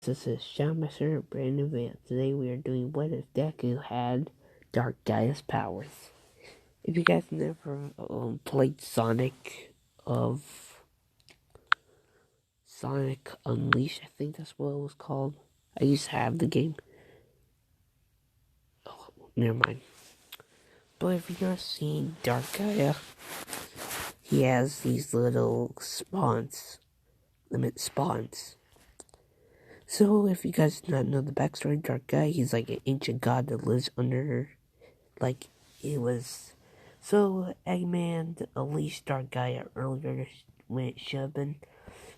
This is Sean Messer, brand new video. Today we are doing what if Deku had Dark Gaia's powers. If you guys never played Sonic Unleashed, I think that's what it was called. I used to have the game. Oh, never mind. But if you've not seen Dark Gaia, he has these little spawns. So, if you guys do not know the backstory of Dark Gaia, he's like an ancient god that lives under, So, Eggman unleashed Dark Gaia earlier when it should have been.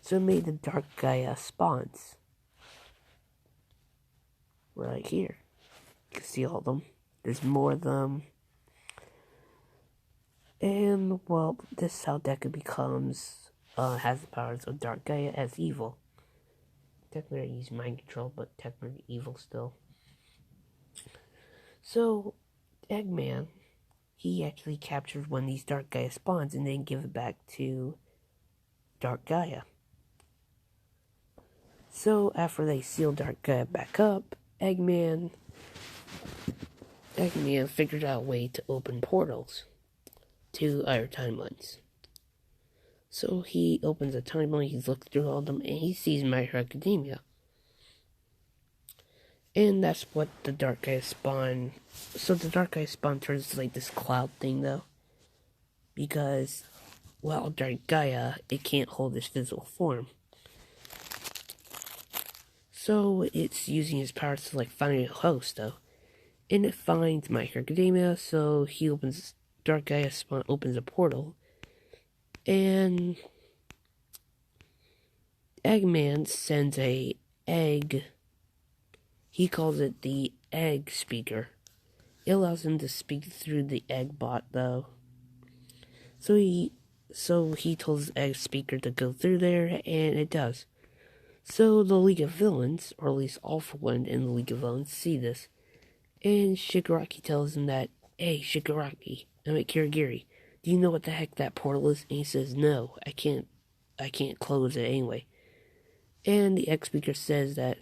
So, it made the Dark Gaia spawns. Right here. You can see all of them. There's more of them. And, well, this is how Deku has the powers of Dark Gaia as evil. Technically, I use mind control, but technically evil still. So, Eggman, he actually captured one of these Dark Gaia spawns and then give it back to Dark Gaia. So, after they seal Dark Gaia back up, Eggman figured out a way to open portals to other timelines. So he opens a timeline, he's looking through all of them, and he sees My Hero Academia. And that's what the Dark Gaia spawn... So the Dark Gaia spawn turns into like this cloud thing, though. Because, well, Dark Gaia, it can't hold its physical form. So it's using his powers to like find a host, though. And it finds My Hero Academia, so Dark Gaia spawn opens a portal. And Eggman sends a egg. He calls it the egg speaker. It allows him to speak through the egg bot, though. So he told his egg speaker to go through there, and it does. So the League of Villains, or at least All For One in the League of Villains, see this. And Shigaraki tells him that, hey, Shigaraki, Kirigiri, do you know what the heck that portal is? And he says, no, I can't close it anyway. And the egg speaker says that,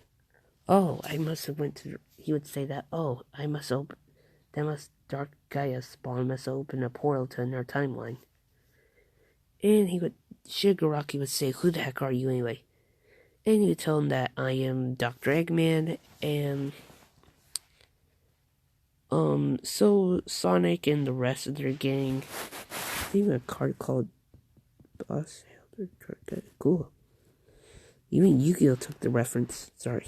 oh, he would say that, oh, Dark Gaia spawn must open a portal to another timeline. And Shigaraki would say, who the heck are you anyway? And he would tell him that I am Dr. Eggman, and, so Sonic and the rest of their gang, even a card called Boss Helder Dark Gaia, cool. Even Yu-Gi-Oh! Took the reference, sorry.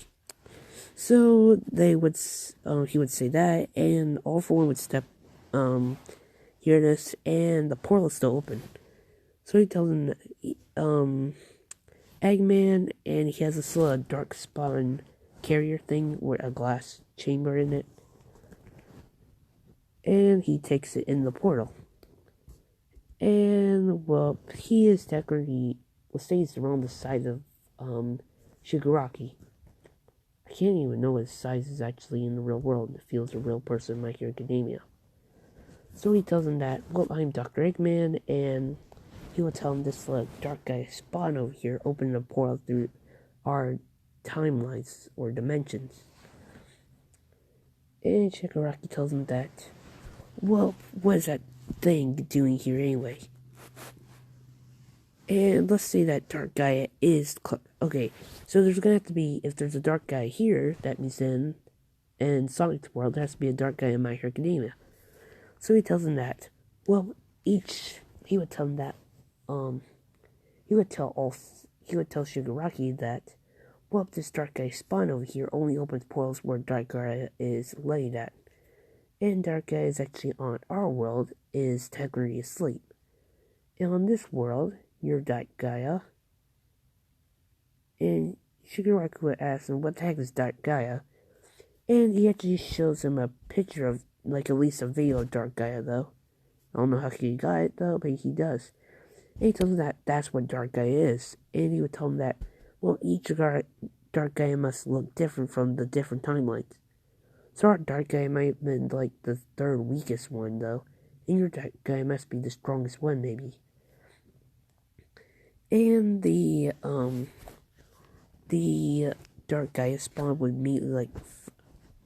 So he would say that, and All For One would hear this, and the portal is still open. So he tells him, Eggman, and he has this little dark spawn carrier thing with a glass chamber in it, and he takes it in the portal. And, well, he is technically, stays around the size of, Shigaraki. I can't even know what his size is actually in the real world. It feels a real person in My Hero Academia. So he tells him that, well, I'm Dr. Eggman, and he will tell him this Dark Gaia spawn over here opened a portal through our timelines or dimensions. And Shigaraki tells him that, well, what is that thing doing here anyway? And let's say that Dark Gaia is... Okay, so there's gonna have to be... If there's a Dark Gaia here, that means then... In Sonic's world, there has to be a Dark Gaia in My Hero Academia. So he tells him that... Well, He would tell him that... He would tell Shigaraki that... Well, this Dark Gaia spawn over here only opens portals where Dark Gaia is laid at. And Dark Gaia is actually on our world, is technically asleep. And on this world... You're Dark Gaia. And Shigaraki would ask him, what the heck is Dark Gaia? And he actually shows him a picture of, like, at least a video of Dark Gaia, though. I don't know how he got it, though, but he does. And he tells him that that's what Dark Gaia is. And he would tell him that, well, each Dark Gaia must look different from the different timelines. So our Dark Gaia might have been, like, the third weakest one, though. And your Dark Gaia must be the strongest one, maybe. And the Dark Gaia spawn would immediately, like,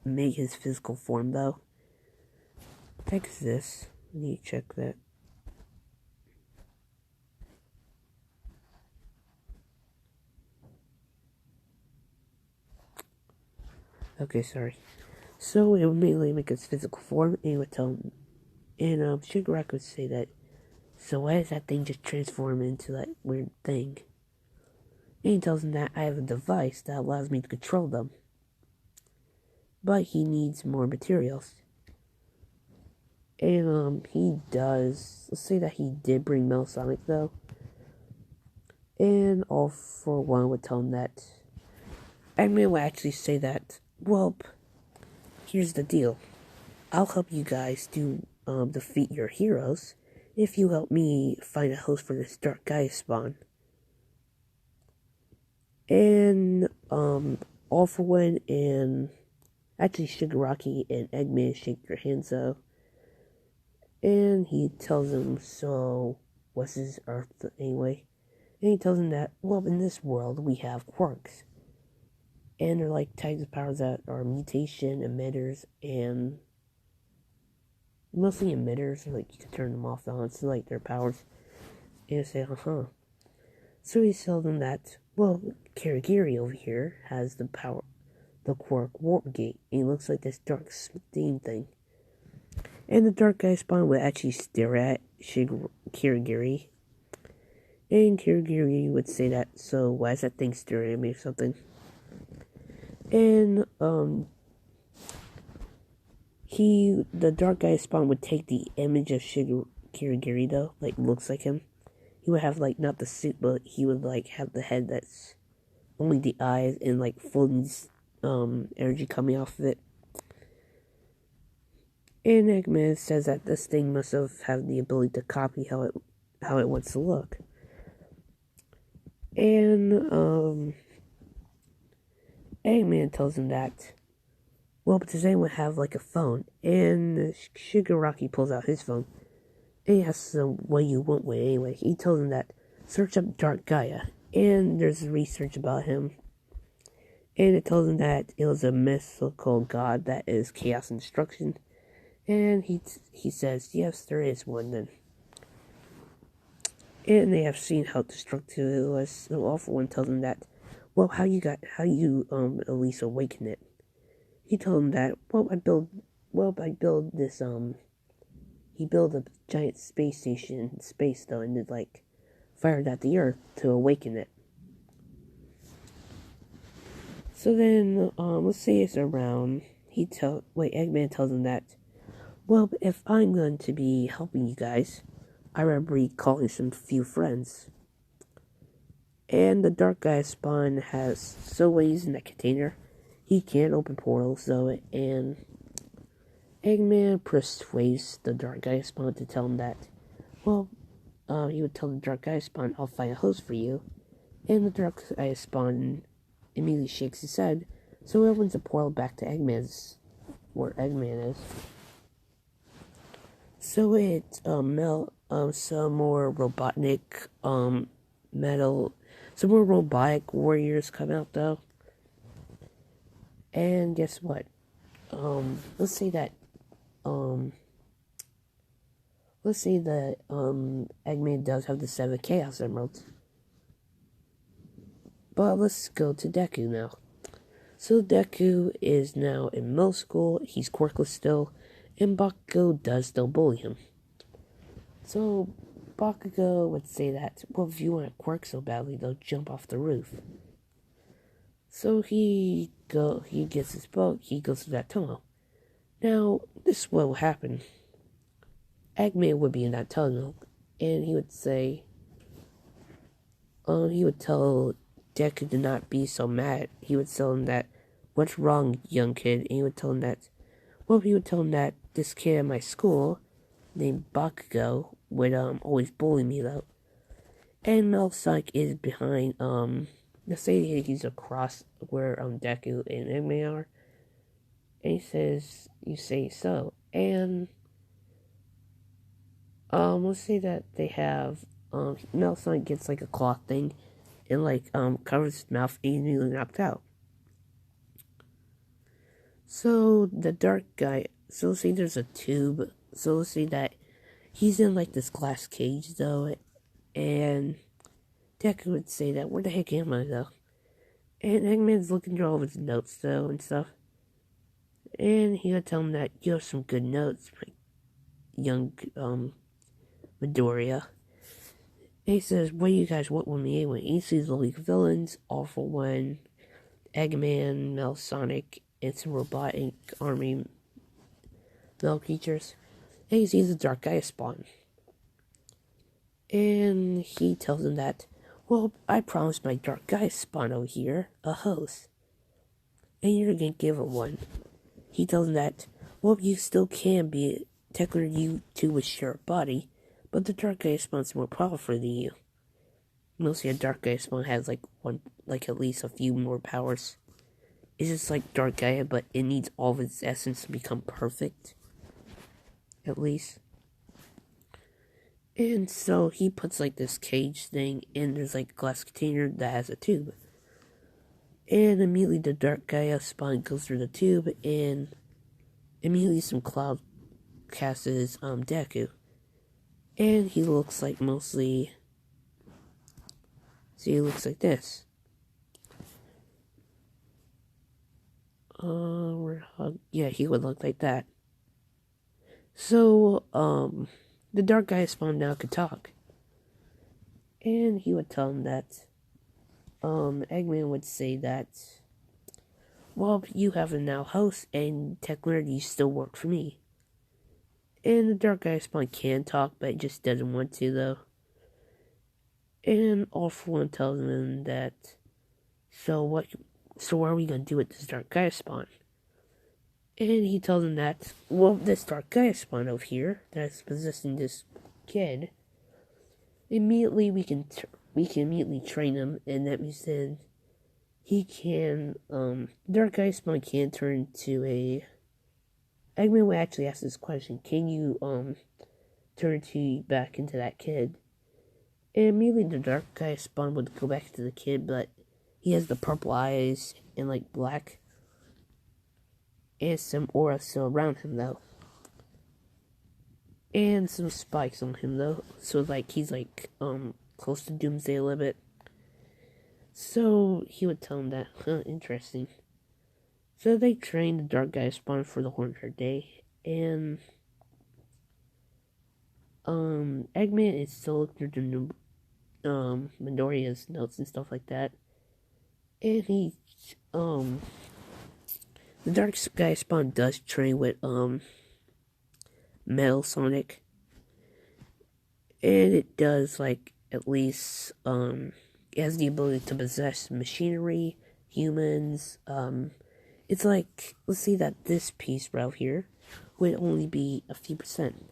make his physical form, though. What the heck is this? I need to check that. Okay, sorry. So it would immediately make his physical form, and he would tell him, and Shigaraki would say that, so why does that thing just transform into that weird thing? And he tells him that I have a device that allows me to control them. But he needs more materials. And he does, let's say that he did bring Metal Sonic though. And All For One would tell him that, Eggman would actually say that, well, here's the deal. I'll help you guys defeat your heroes if you help me find a host for this Dark Gaia spawn. And All For One and actually Shigaraki and Eggman shake their hands though. And he tells him, so what's his Earth anyway? And he tells him that, well, in this world we have quirks. And they're like types of powers that are mutation, emitters, and mostly emitters, like you can turn them off and on, so like their powers. And I say, So he tells them that, well, Kirigiri over here has the power, the quirk Warp Gate, and he looks like this dark steam thing. And the Dark Gaia spawn would actually stare at Kirigiri. And Kirigiri would say that, so why is that thing staring at me or something? And, the Dark Gaia spawn would take the image of Kirigiri though, like looks like him. He would have like, not the suit, but he would like have the head that's only the eyes and like full energy coming off of it. And Eggman says that this thing must have had the ability to copy how it wants to look. And Eggman tells him that, well, but does anyone have like a phone? And Shigaraki pulls out his phone. And he asks him what you want with it anyway. He tells him that, search up Dark Gaia. And there's research about him. And it tells him that it was a mythical god that is chaos and destruction. And he says, yes, there is one then. And they have seen how destructive it was. So All For One tells him that, well, how you at least awaken it. He told him that, I build this, he built a giant space station in space though, and it like fired at the Earth to awaken it. So then, let's say it's around, Eggman tells him that, well, if I'm going to be helping you guys, I remember calling some few friends. And the Dark Gaia spawn has, so when he's in that container, he can't open portals though, and Eggman persuades the Dark Gaia spawn to tell him that, he would tell the Dark Gaia spawn, I'll find a host for you. And the Dark Gaia spawn immediately shakes his head, so it opens a portal back to where Eggman is. So it, some more robotic, some more robotic warriors come out though. And guess what? Let's say that Eggman does have the 7 Chaos Emeralds. But let's go to Deku now. So Deku is now in middle school, he's quirkless still, and Bakugo does still bully him. So Bakugo would say that, well, if you want to quirk so badly, they'll jump off the roof. So he gets his boat, he goes to that tunnel. Now, this is what will happen. Eggman would be in that tunnel, and he would say, he would tell Deku to not be so mad. He would tell him that, what's wrong, young kid? And he would tell him that, this kid at my school, named Bakugo, would always bully me though. And Metal Sonic is behind, let's say he's across where Deku and Eggman are. And he says, you say so. And let's say that they have, Metal Sonic gets like a cloth thing and like covers his mouth and he's nearly knocked out. So the dark guy, so let's say there's a tube, so let's say that he's in like this glass cage though, and Deku would say that, where the heck am I though? And Eggman's looking through all of his notes though and stuff, and he would tell him that you have some good notes, young Midoriya. And he says, what do you guys want with me anyway? He sees the League of Villains, All for One, Eggman, Mel Sonic, and some robotic army Mel creatures. And he sees the Dark Gaia spawn. And he tells him that, well, I promised my Dark Gaia spawn over here a host. And you're gonna give him one. He tells him that, well, you still can be, technically you two would share a body, but the Dark Gaia spawn's more powerful than you. Mostly a Dark Gaia spawn has at least a few more powers. It's just like Dark Gaia, but it needs all of its essence to become perfect. At least. And so he puts like this cage thing, and there's like a glass container that has a tube. And immediately the Dark Gaia spawn goes through the tube, and immediately some cloud casts Deku. And he looks like mostly... See, he looks like this. Yeah, he would look like that. So, the Dark Gaia spawn now could talk. And he would tell him that, Eggman would say that, well, you have a now host, and technically you still work for me. And the Dark Gaia spawn can talk, but it just doesn't want to, though. And All for One tells him that, so what are we gonna do with this Dark Gaia spawn? And he tells him that, well, this Dark Gaia spawn over here that's possessing this kid, immediately we can immediately train him, and that means then he can, Dark Gaia spawn can turn to a... Eggman would actually ask this question, can you, turn back into that kid? And immediately the Dark Gaia spawn would go back to the kid, but he has the purple eyes and, like, black. And some aura still around him, though. And some spikes on him, though. So, like, he's, like, close to Doomsday a little bit. So, he would tell him that, interesting. So, they trained the Dark Gaia spawn for the 100th day. And, Eggman is still looking through Midoriya's notes and stuff like that. And he, the Dark Gaia spawn does train with, Metal Sonic. And it does, like, at least, it has the ability to possess machinery, humans, it's like, let's see that this piece right here would only be a few percent.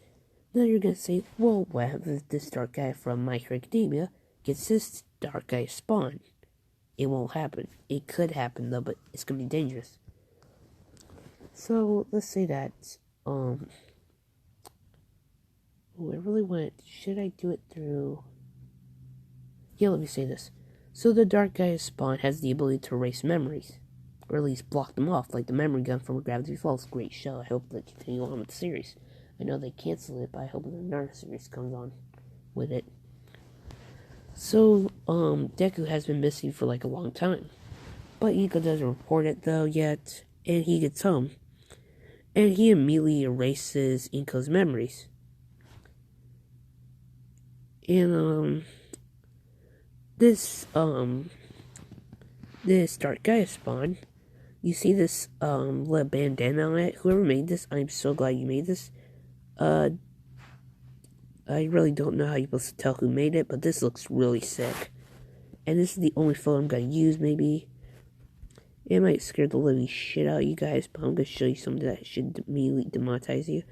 Now you're gonna say, well, what happens if this Dark Gaia from My Hero Academia gets this Dark Gaia spawn? It won't happen. It could happen, though, but it's gonna be dangerous. So, let's say that, I really want, should I do it through, yeah, let me say this. So the Dark Gaia spawn has the ability to erase memories, or at least block them off, like the memory gun from Gravity Falls. Great show, I hope they continue on with the series. I know they canceled it, but I hope another series comes on with it. So, Deku has been missing for like a long time, but Ika doesn't report it though yet, and he gets home. And he immediately erases Inko's memories. And, this Dark Gaia spawn, you see this, little bandana on it. Whoever made this, I'm so glad you made this. I really don't know how you're supposed to tell who made it, but this looks really sick. And this is the only photo I'm gonna use, maybe. It might scare the living shit out of you guys, but I'm gonna show you something that should immediately demonetize you.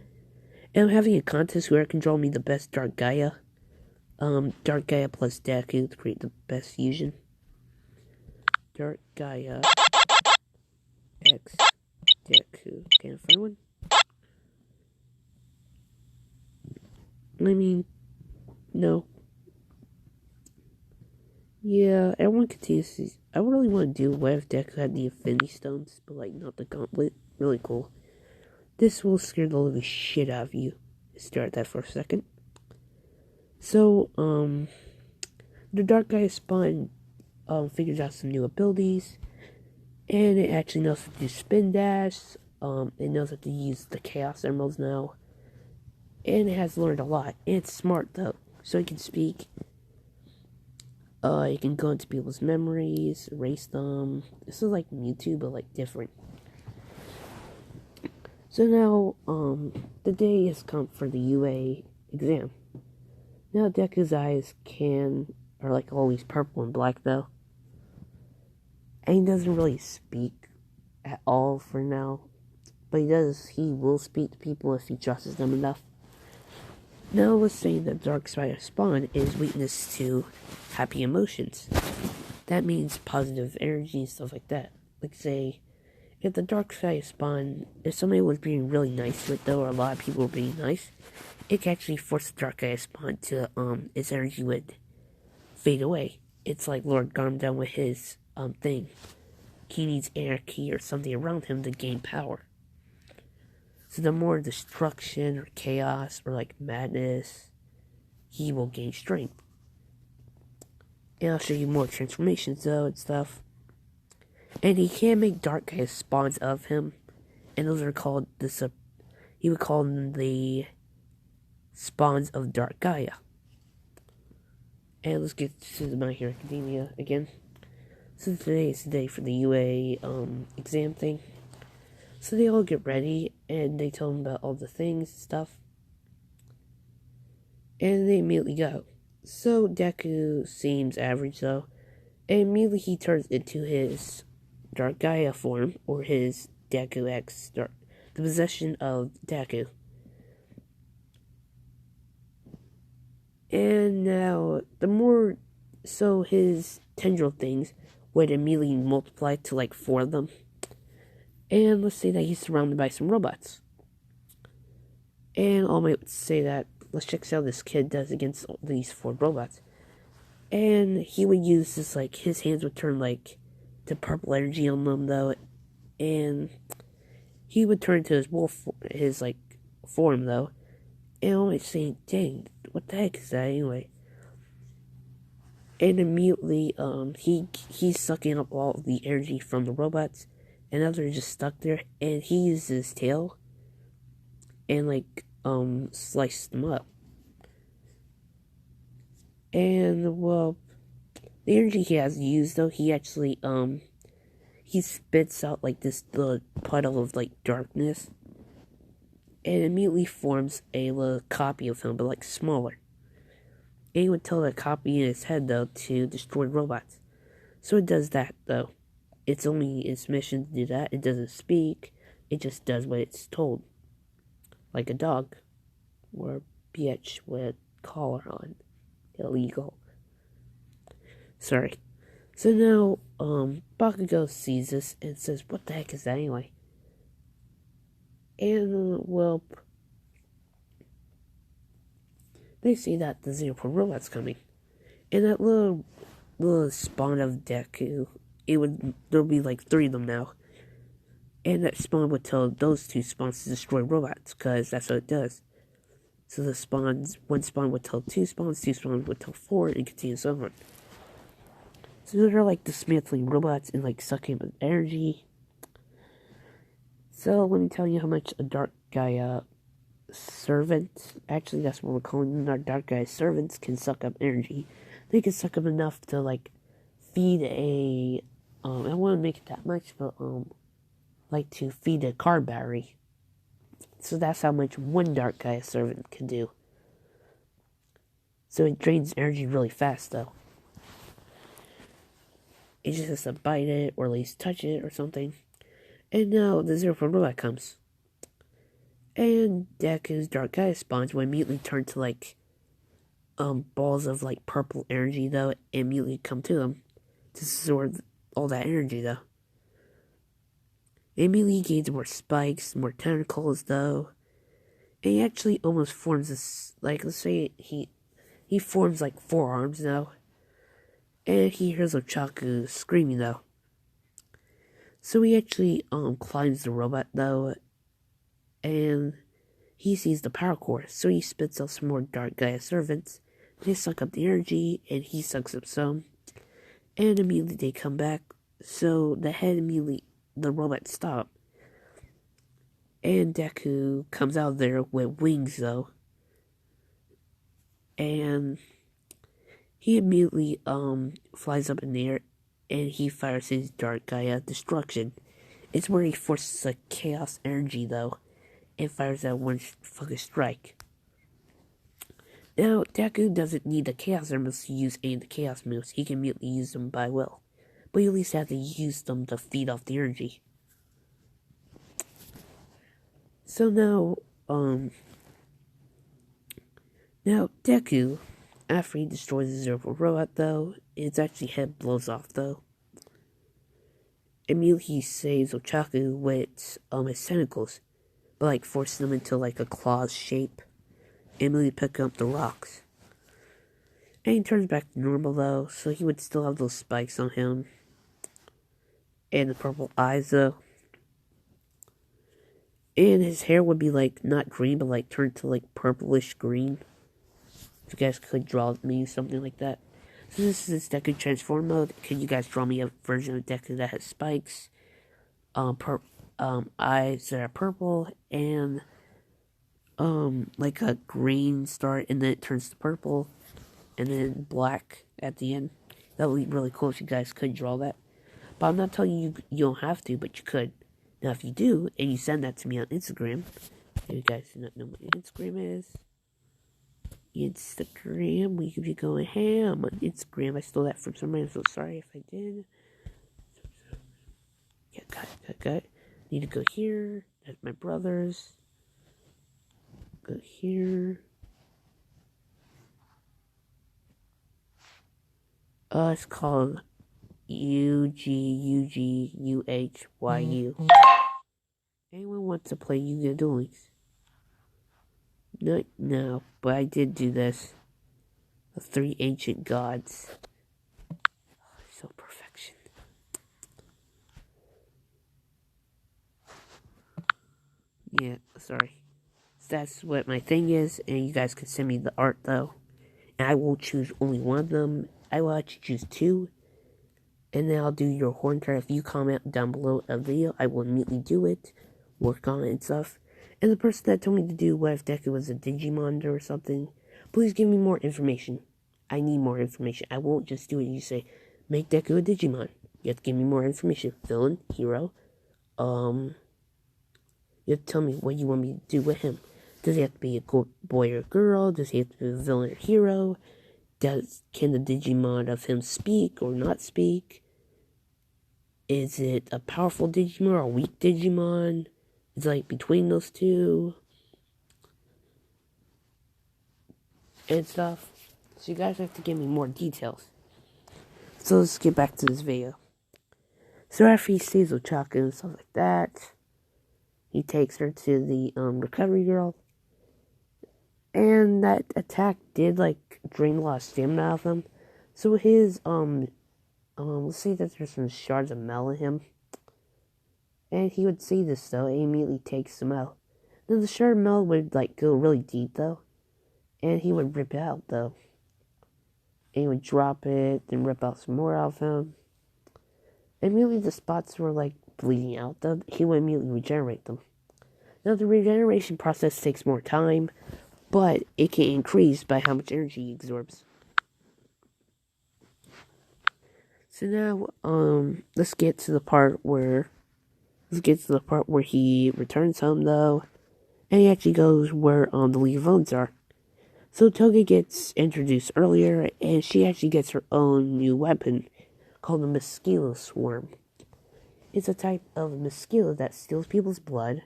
And I'm having a contest where I can draw me the best Dark Gaia. Dark Gaia plus Deku to create the best fusion. Dark Gaia X Deku. Can I find one? I mean, no. Yeah, everyone continues. I really want to do what if Deku had the Infinity Stones, but like not the Gauntlet. really cool. This will scare the living shit out of you. Stare at that for a second. So, the Dark Gaia Spawn figures out some new abilities, and it actually knows how to do spin dash. It knows how to use the Chaos Emeralds now, and it has learned a lot. And it's smart though, so it can speak. It can go into people's memories, erase them. This is like Mewtwo, but like different. So now, the day has come for the UA exam. Now, Deku's eyes are like always purple and black though. And he doesn't really speak at all for now. But he will speak to people if he trusts them enough. Now, let's say that Dark Spider Spawn is weakness to happy emotions. That means positive energy and stuff like that. Like, say, if the Dark Spider Spawn, if somebody was being really nice to it, though, or a lot of people were being nice, it can actually force the Dark Spider Spawn to, its energy would fade away. It's like Lord Garmdown with his, thing. He needs anarchy or something around him to gain power. So the more destruction or chaos or like madness, he will gain strength. And I'll show you more transformations though and stuff. And he can make Dark Gaia spawns of him. And those are called he would call them the spawns of Dark Gaia. And let's get to the My Hero Academia again. So today is the day for the UA exam thing. So they all get ready, and they tell them about all the things and stuff. And they immediately go. So Deku seems average though, and immediately he turns into his Dark Gaia form, or his Deku X, the possession of Deku. And now, so his tendril things would immediately multiply to like 4 of them. And let's say that he's surrounded by some robots. And All Might would say that, let's check out how this kid does against these 4 robots. And he would use this, like, his hands would turn, like, to purple energy on them, though. And he would turn to his wolf, form, though. And All Might's saying, dang, what the heck is that anyway? And immediately, he's sucking up all the energy from the robots. And now they're just stuck there, and he uses his tail and slice them up. And well, the energy he has used though, he actually he spits out like this little puddle of like darkness, and immediately forms a little copy of him, but like smaller. And he would tell that copy in his head though to destroy robots. So it does that though. It's only its mission to do that. It doesn't speak. It just does what it's told. Like a dog. Or a bitch with a collar on. Illegal. Sorry. So now, Bakugo sees this and says, what the heck is that anyway? And, well, they see that the Zero Point Robot's coming. And that little spawn of Deku, there'll be like 3 of them now. And that spawn would tell those 2 spawns to destroy robots, because that's what it does. So one spawn would tell 2 spawns, 2 spawns would tell 4, and continue so on. So they're like dismantling robots and like sucking up energy. So let me tell you how much a Dark Gaia servant, actually that's what we're calling them, our Dark Gaia servants, can suck up energy. They can suck up enough to like feed I wouldn't make it that much, but like to feed a car battery. So that's how much one Dark Gaia servant can do. So it drains energy really fast though. It just has to bite it or at least touch it or something. And now the Zero Point Robot comes. And Deku's Dark Gaia spawns will immediately turn to like balls of like purple energy though, and immediately come to them to absorb all that energy though. Immediately gains more spikes, more tentacles though. And he actually almost forms this, like, let's say he forms like 4 arms now. And he hears Ochaku screaming though. So he actually climbs the robot though, and he sees the power core, so he spits out some more dark gaia servants. They suck up the energy, and he sucks up some. And immediately they come back, so the robot stops. And Deku comes out there with wings though. And he immediately flies up in the air, and he fires his dark gaia destruction. It's where he forces a chaos energy though, and fires that one fucking strike. Now, Deku doesn't need the Chaos Emeralds to use any of the Chaos moves. He can immediately use them by will. But you at least have to use them to feed off the energy. So now Deku, after he destroys the Zero robot though, its actually head blows off though. Immediately he saves Ochaku with his tentacles, but like forcing them into like a claw shape. Immediately pick up the rocks. And he turns back to normal though, so he would still have those spikes on him. And the purple eyes though. And his hair would be like, not green, but like turned to like purplish green. If you guys could draw me something like that. So this is Deku Transform mode. Can you guys draw me a version of Deku that has spikes? Eyes that are purple, and like a green start, and then it turns to purple, and then black at the end. That would be really cool if you guys could draw that. But I'm not telling you you don't have to, but you could. Now if you do, and you send that to me on Instagram, if you guys do not know what Instagram is, we could be going ham on Instagram. I stole that from somebody, I'm so sorry if I did. Yeah, got it. Need to go here. That's my brother's. Go here. It's called UGUGUHYU. Anyone wants to play Yu-Gi-Oh! Duel Links? No, but I did do this. The 3 ancient gods. So perfection. Yeah, sorry. That's what my thing is, and you guys can send me the art though. And I will choose only one of them. I will actually choose 2. And then I'll do your horn card. If you comment down below a video, I will immediately do it. Work on it and stuff. And the person that told me to do what if Deku was a Digimon or something, please give me more information. I need more information. I won't just do it. You say, make Deku a Digimon. You have to give me more information. Villain, hero. You have to tell me what you want me to do with him. Does he have to be a boy or girl? Does he have to be a villain or hero? Can the Digimon of him speak or not speak? Is it a powerful Digimon or a weak Digimon? It's like between those two. And stuff. So you guys have to give me more details. So let's get back to this video. So after he sees Ochaku and stuff like that, he takes her to the recovery girl. And that attack did like drain a lot of stamina out of him. So his let's say that there's some shards of metal in him. And he would see this though, and he immediately takes them out. Then the shard of metal would like go really deep though. And he would rip it out though. And he would drop it, then rip out some more out of him. And immediately the spots were like bleeding out though. He would immediately regenerate them. Now the regeneration process takes more time, but it can increase by how much energy he absorbs. So now, let's get to the part where he returns home though, and he actually goes where the League of Villains are. So Toga gets introduced earlier, and she actually gets her own new weapon called the Mosquito Swarm. It's a type of mosquito that steals people's blood,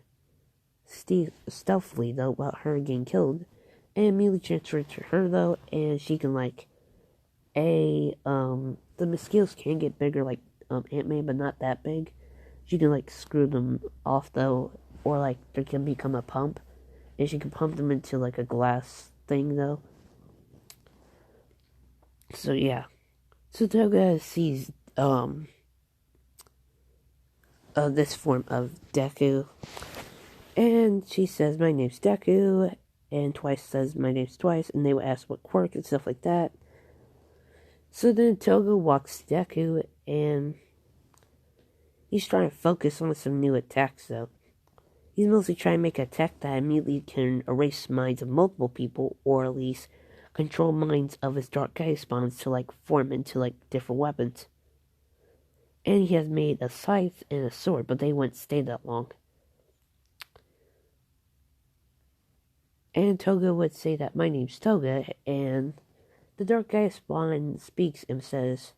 stealthily though, without her getting killed, and immediately transferred to her though, and she can the mosquitoes can get bigger like Ant-Man, but not that big. She can like screw them off though, or like they can become a pump, and she can pump them into like a glass thing though. So yeah. So Toga sees this form of Deku. And she says, my name's Deku, and Twice says, my name's Twice, and they would ask what quirk and stuff like that. So then Toga walks Deku, and he's trying to focus on some new attacks, though. He's mostly trying to make an attack that immediately can erase minds of multiple people, or at least control minds of his Dark Gaia spawns to, like, form into, like, different weapons. And he has made a scythe and a sword, but they wouldn't stay that long. And Toga would say that my name's Toga, and the Dark Gaia spawn speaks and says,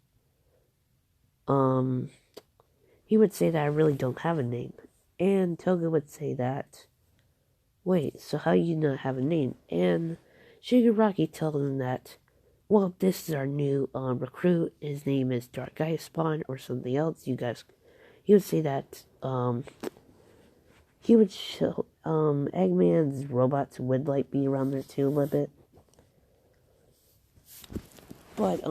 he would say that I really don't have a name. And Toga would say that, wait, so how do you not have a name? And Shigaraki tells him that, well, this is our new recruit. His name is Dark Gaia Spawn or something else. He would say that, he would show, Eggman's robots would, like, be around there too a little bit. But,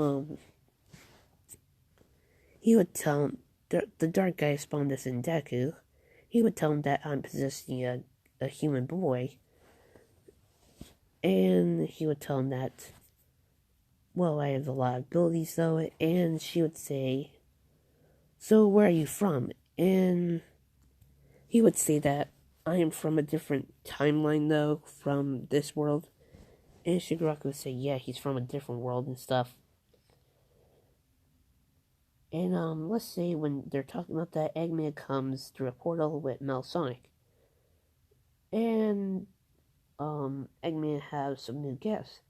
he would tell him, the Dark Gaia Spawn this in Deku, he would tell him that I'm possessing a human boy. And he would tell him that, well, I have a lot of abilities though. And she would say, so where are you from? And he would say that I am from a different timeline though, from this world. And Shigaraki would say, yeah, he's from a different world and stuff. And let's say when they're talking about that, Eggman comes through a portal with Sonic. And Eggman has some new guests.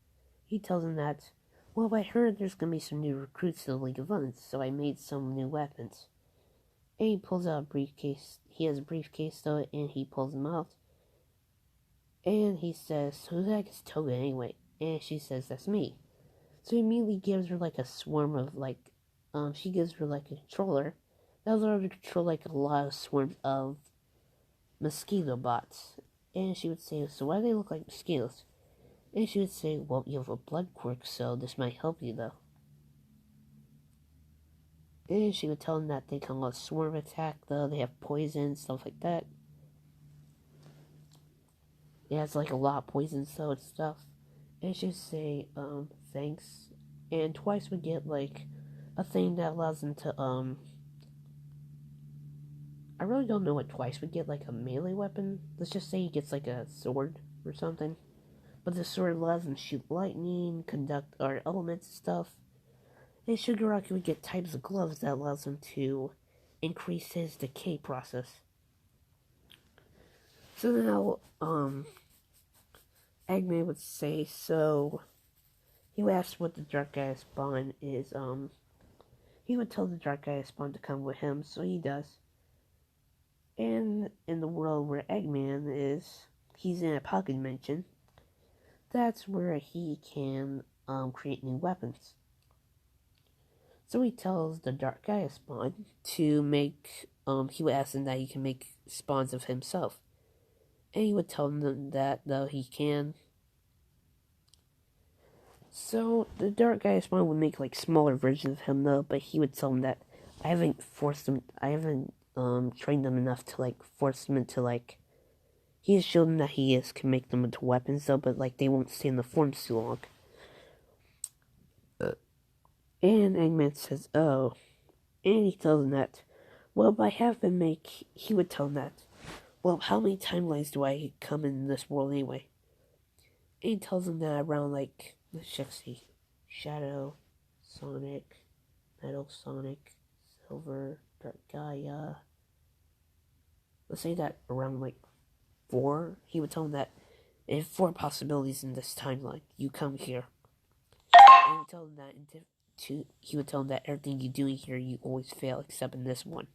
He tells him that, well, I heard there's gonna be some new recruits to the League of Legends, so I made some new weapons. And he pulls out a briefcase. He has a briefcase though, and he pulls them out. And he says, who the heck is Toga anyway? And she says, that's me. So he immediately gives her like a swarm of she gives her like a controller that allows her to control like a lot of swarms of mosquito bots. And she would say, so why do they look like mosquitoes? And she would say, well, you have a blood quirk, so this might help you though. And she would tell them that they can call a swarm attack though, they have poison, stuff like that. It has like a lot of poison so and stuff. And she would say, thanks. And Twice would get like a thing that allows him to, I really don't know what Twice would get, like a melee weapon. Let's just say he gets like a sword or something. But the sword allows him to shoot lightning, conduct our elements and stuff. And Shigaraki would get types of gloves that allows him to increase his decay process. So now, Eggman would say, so he would ask what the Dark Gaia Spawn is, he would tell the Dark Gaia Spawn to come with him, so he does. And in the world where Eggman is, he's in a pocket dimension. That's where he can create new weapons. So he tells the Dark Gaia Spawn to make, he would ask him that he can make spawns of himself. And he would tell them that, though, he can. So the Dark Gaia Spawn would make, like, smaller versions of him, though, but he would tell them that I haven't trained them enough to, like, force them into, like, he has shown them that can make them into weapons, though, but, like, they won't stay in the forms too long. And Eggman says, oh. And he tells him that, well, he would tell him that, well, how many timelines do I come in this world anyway? And he tells him that around, like, let's just see, Shadow, Sonic, Metal Sonic, Silver, Dark Gaia. Let's say that around, like, 4. He would tell him that in 4 possibilities in this timeline, you come here. And he would tell him that he would tell him that everything you do in here, you always fail except in this one.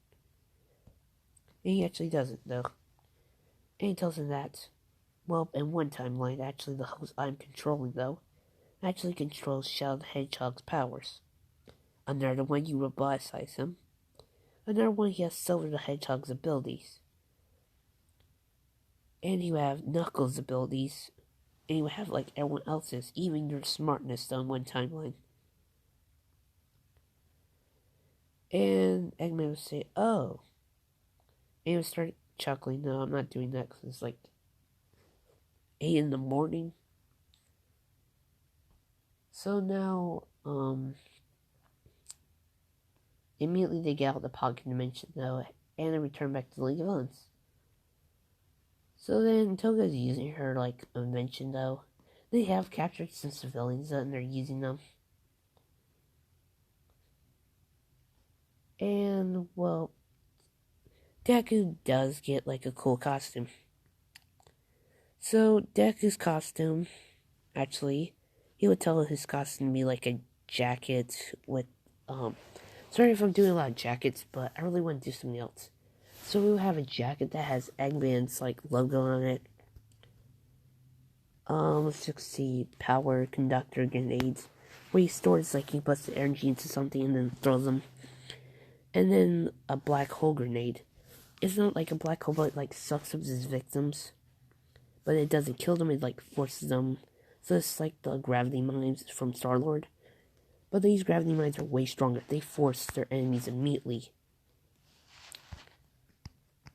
And he actually doesn't, though. And he tells him that, well, in one timeline, actually the host I'm controlling, though, actually controls Shadow the Hedgehog's powers. Another one, you roboticize him. Another one, he has Silver the Hedgehog's abilities. And you have Knuckles' abilities. And you have, like, everyone else's, even your smartness on one timeline. And Eggman would say, oh. And he would start chuckling. No, I'm not doing that because it's like 8 in the morning. So now, immediately they get out of the pocket dimension though, and they return back to the League of Villains. So then Toga's using her like invention though. They have captured some civilians and they're using them. And well, Deku does get like a cool costume. So Deku's costume, actually, he would tell his costume to be like a jacket with sorry if I'm doing a lot of jackets, but I really want to do something else. So we'll have a jacket that has Eggman's like logo on it. Let's just see, power conductor grenades, where he stores like he puts the energy into something and then throws them. And then a black hole grenade. It's not like a black hole, but it like sucks up his victims. But it doesn't kill them, it like forces them. So it's like the gravity mines from Star-Lord. But these gravity mines are way stronger. They force their enemies immediately.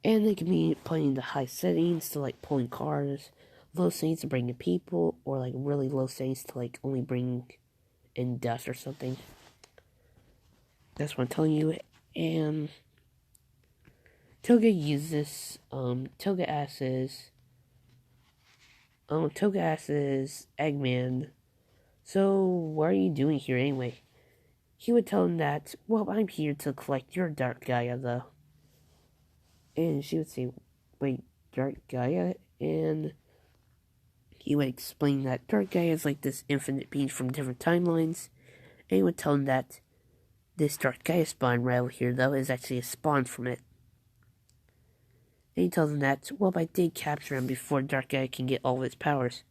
And they can be playing the high settings to like pulling cars, low settings to bring in people, or like really low settings to like only bring in death or something. That's what I'm telling you. And Toga uses Toga asks Eggman, so what are you doing here anyway? He would tell him that, well, I'm here to collect your Dark Gaia though. And she would say, wait, Dark Gaia? And he would explain that Dark Gaia is like this infinite being from different timelines. And he would tell him that this Dark Gaia spawn right over here though is actually a spawn from it. And he tells him that, well, I did capture him before Dark Gaia can get all of its powers.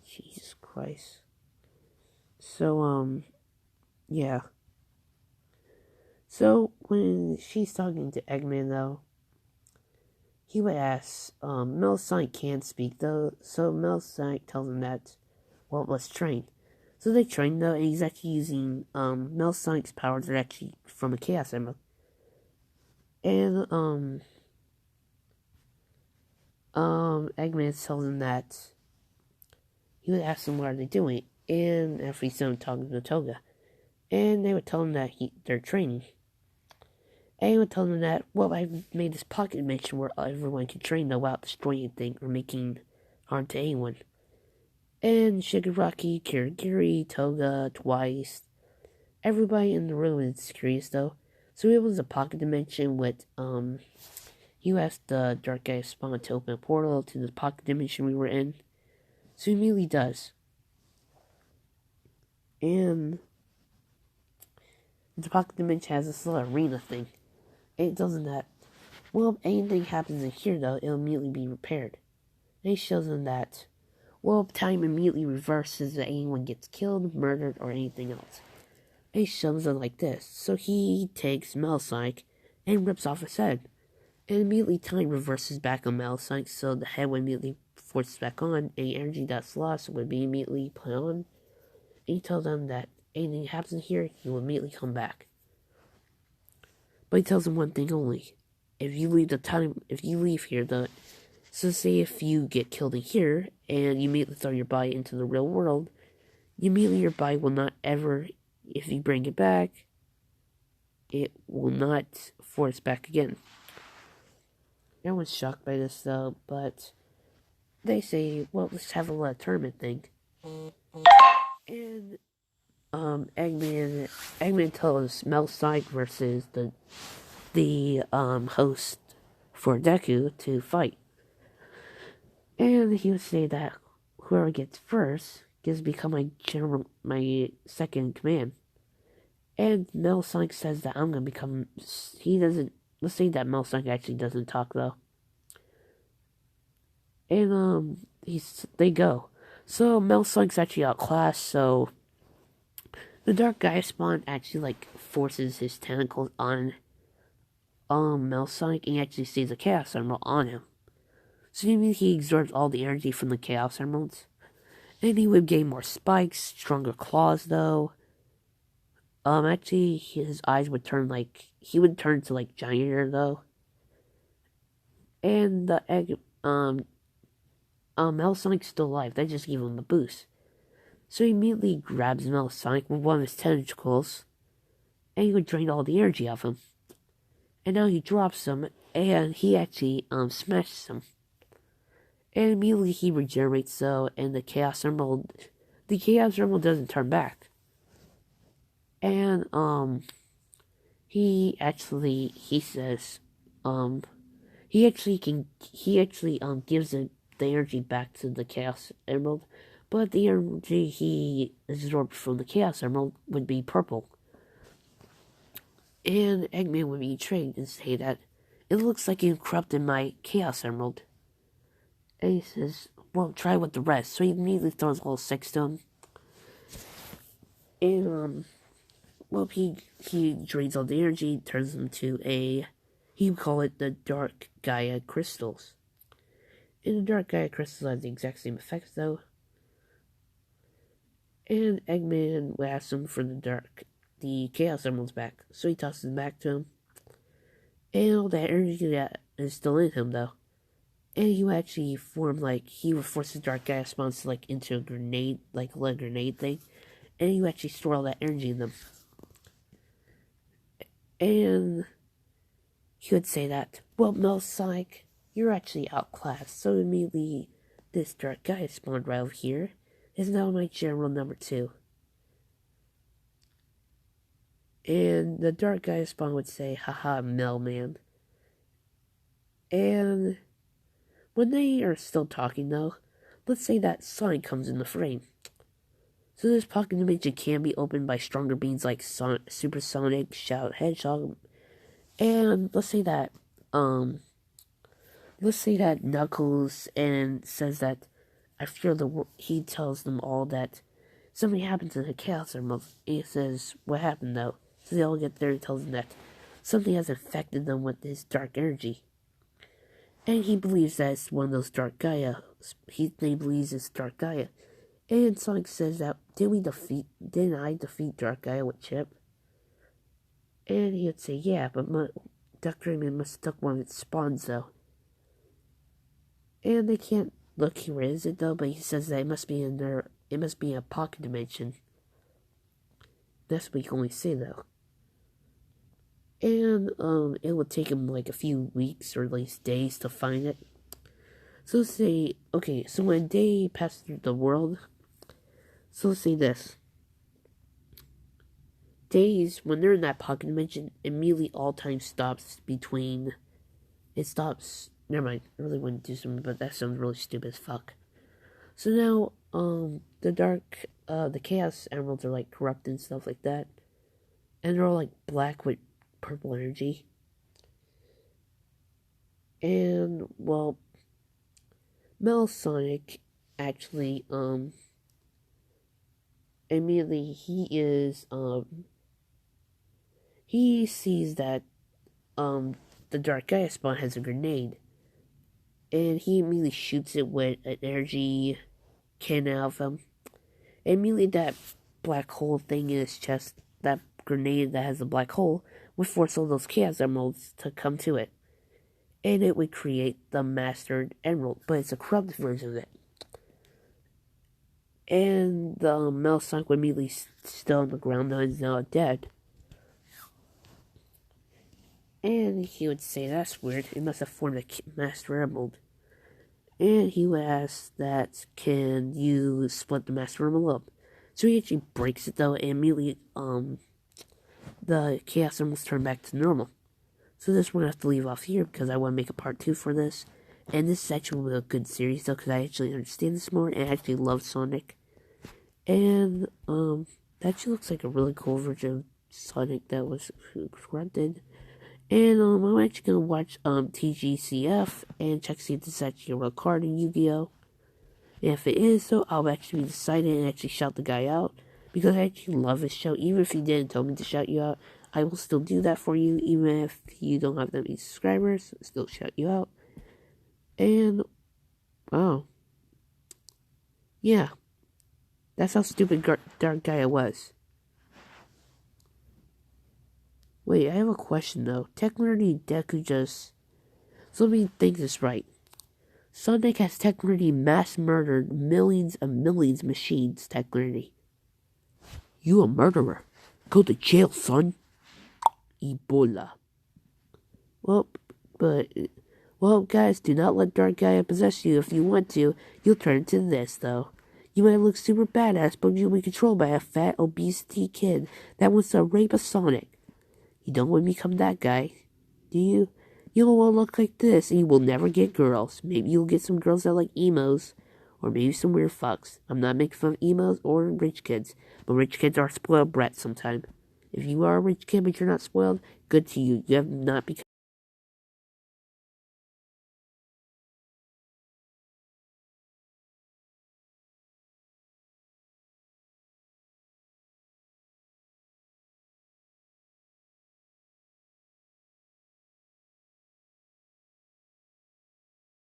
Jesus Christ. So, yeah. So, when she's talking to Eggman, though, he would ask, Melisonic can't speak, though, so Melisonic tells him that, well, let's train. So they train, though, and he's actually using, Melisonic's powers are actually from a Chaos Emerald. And, Eggman tells him that he would ask them what are they doing, and after he's done talking to Toga, and they would tell him that they're training. And he would tell them that, well, I've made this pocket dimension where everyone can train without destroying anything or making harm to anyone. And Shigaraki, Kirigiri, Toga, Twice, everybody in the room is curious though. So it was a pocket dimension with, he asked the Dark Gaia spawn to open a portal to the pocket dimension we were in. So he immediately does. And the pocket dimension has this little arena thing. And it doesn't that, well, if anything happens in here though, it'll immediately be repaired. And he shows them that, well, time immediately reverses if anyone gets killed, murdered, or anything else. And he shows them like this. So he takes Melisonic and rips off his head. And immediately time reverses back on Melisonic, so the head would immediately force back on. Any energy that's lost would be immediately put on. And he tells them that anything happens here, he will immediately come back. But he tells them one thing only. If you leave here, so say if you get killed in here, and you immediately throw your body into the real world, immediately your body will not ever, if you bring it back, it will not force back again. Everyone's shocked by this though, but they say, well, let's have a little tournament thing. And Eggman tells Melisonic versus the host for Deku to fight. And he would say that whoever gets first gets to become my second in command. And Melisonic says that I'm gonna become. He doesn't. Let's say that Melisonic actually doesn't talk though. And they go. So Melisonic's actually outclassed. So the Dark Gaia spawn actually like forces his tentacles on Melisonic, and he actually sees a Chaos Emerald on him. So he absorbs all the energy from the Chaos Emeralds. And he would gain more spikes, stronger claws though. Actually, his eyes would turn he would turn to giant though. And the egg, Metalsonic's still alive. That just gave him a boost. So he immediately grabs Metalsonic with one of his tentacles, and he would drain all the energy off him. And now he drops him, and he actually, smashes him. And immediately he regenerates though, and the Chaos Emerald doesn't turn back. And, he says, he actually gives the energy back to the Chaos Emerald, but the energy he absorbed from the Chaos Emerald would be purple. And Eggman would be intrigued and say that it looks like you corrupted my Chaos Emerald. And he says, well, try with the rest. So he immediately throws all 6 to him. And, well, he drains all the energy, turns them to he would call it the Dark Gaia Crystals. And the Dark Gaia Crystals have the exact same effects, though. And Eggman would ask him for the Chaos Emeralds back. So he tosses them back to him. And all that energy that is still in him, though. And he would actually he would force his Dark Gaia spawns into a grenade, a grenade thing. And he would actually store all that energy in them. And he would say that, well, Metalsonic, you're actually outclassed. So immediately, this Dark Gaia spawned right over here is now my general number 2. And the Dark Gaia spawn would say, haha, Melman. And when they are still talking, though, let's say that Sonic comes in the frame. So this pocket dimension can be opened by stronger beings like Supersonic, Shout, Hedgehog, and let's say that Knuckles and says that I fear he tells them all that something happened to the Chaos Emerald. He says, what happened though? So they all get there and tells them that something has infected them with this dark energy. And he believes that it's one of those Dark Gaia. They believes it's Dark Gaia. And Sonic says that, didn't I defeat Dark Gaia with Chip? And he would say, yeah, but Dr. Rayman mistook one of its spawns, though. And they can't look where is it, though, but he says that it must be in a pocket dimension. That's what he can only say, though. And, it would take him, a few weeks or at least days to find it. So let's say, okay, so when they pass through the world, so let's say this. Days, when they're in that pocket dimension, immediately all time stops never mind, I really wouldn't do something, but that sounds really stupid as fuck. So now, the Chaos Emeralds are, corrupted and stuff like that. And they're all, black with purple energy. And, well, Metalsonic actually, immediately he sees that, the Dark Gaia spawn has a grenade. And he immediately shoots it with an energy cannon out of him. And immediately that black hole thing in his chest, that grenade that has a black hole, would force all those Chaos Emeralds to come to it. And it would create the Mastered Emerald, but it's a corrupted version of it. And the Metalsonic would immediately still on the ground, now he's now dead. And he would say, that's weird, it must have formed a Master Emerald. And he would ask that, can you split the Master Emerald up? So he actually breaks it though, and immediately, the Chaos Emeralds turn back to normal. So this one I have to leave off here, because I want to make a part 2 for this. And this is actually a good series though, because I actually understand this more, and I actually love Sonic. And, that actually looks like a really cool version of Sonic that was corrupted. And, I'm actually gonna watch, TGCF, and check to see if this is actually a real card in Yu-Gi-Oh! And if it is, so I'll actually be decided and actually shout the guy out, because I actually love his show. Even if he didn't tell me to shout you out, I will still do that for you, even if you don't have that many subscribers, I'll still shout you out. And, wow. Yeah. That's how stupid Dark Gaia was. Wait, I have a question though. Technically, Deku just... So let me think this right. Sonic has technically mass murdered millions and millions of machines, technically. You a murderer. Go to jail, son. Ebola. Well, guys, do not let Dark Gaia possess you. If you want to, you'll turn into this, though. You might look super badass, but you'll be controlled by a fat, obesity kid that wants to rape a Sonic. You don't want to become that guy, do you? You don't want to look like this, and you will never get girls. Maybe you'll get some girls that like emos, or maybe some weird fucks. I'm not making fun of emos or rich kids, but rich kids are spoiled brats sometimes. If you are a rich kid but you're not spoiled, good to you. You have not become